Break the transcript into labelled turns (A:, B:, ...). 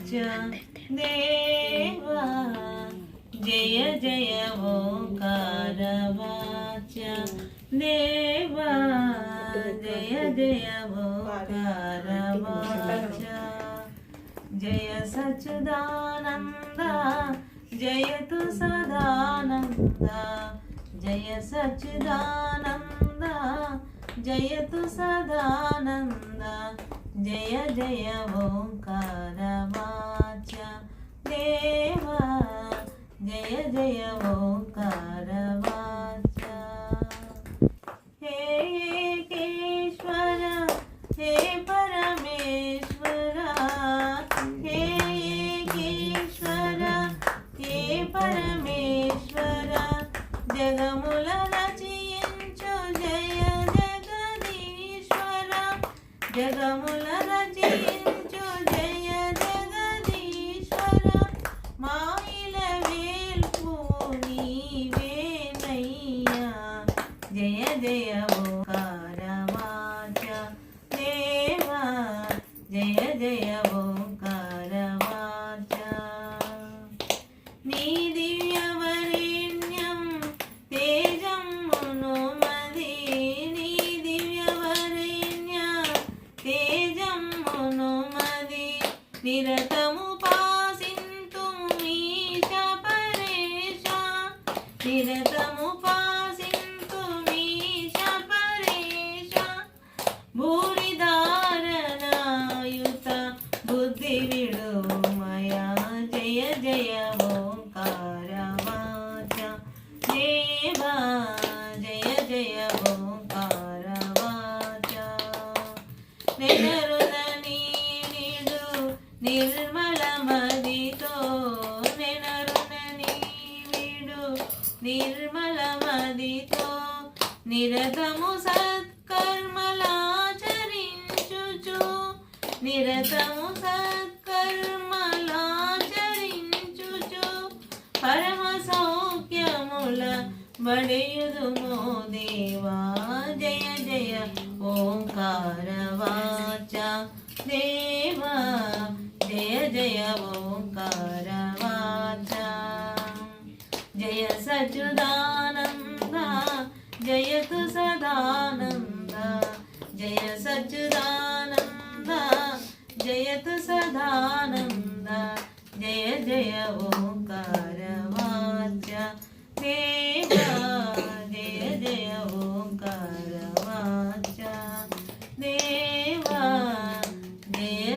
A: देवा जय जय ओंकारवाच देवा जय जय ओंकारवाच जय सच्चिदानंद जयतु सदानंद जय सच्चिदानंद जयतु सदानंद जय जय ओंकारवाच देवा जय जय ओंकारवाच हे एकेश्वर हे परमेश्वर हे एकेश्वर हे परमेश्वर जगमुल रचयिंचु जय जगदीश्वर जगमुल रचयिंचु जय जगदीश्वर माइल वेल्पु नीवेनయ్యా जय जय ओंकारवाच देवा जय जय ओंकारवाच నీ దివ్యవరేణ్యం తేజం మనుమది నీ దివ్యవరేణ్య తేజం మనుమది నిరతము పాసింతు మీశ పరేశ నిరతము పాసింతు మీశ పరేశ భూరిధారణాయుత బుద్ధి విడుమయా జయ జయ ఓంकारवाच देवा जय जय ओंकारवाच నెనరునని నిడు నిర్మల మదితో నెనరునని విడు నిర్మల మదితో నిరతము సత్కర్మలాచరించుచు నిరతము సత్కర్మలాచరించుచు పరమ సౌఖ్యముల బడయుదుమో దేవా జయ జయ ఓంकारवाच देवा जय जय ओंकारवाच जय सच्चिदानंद जयतु सदानंद जय सच्चिदानंद जयतु सदानंद जय जय ओंकारवाच देवा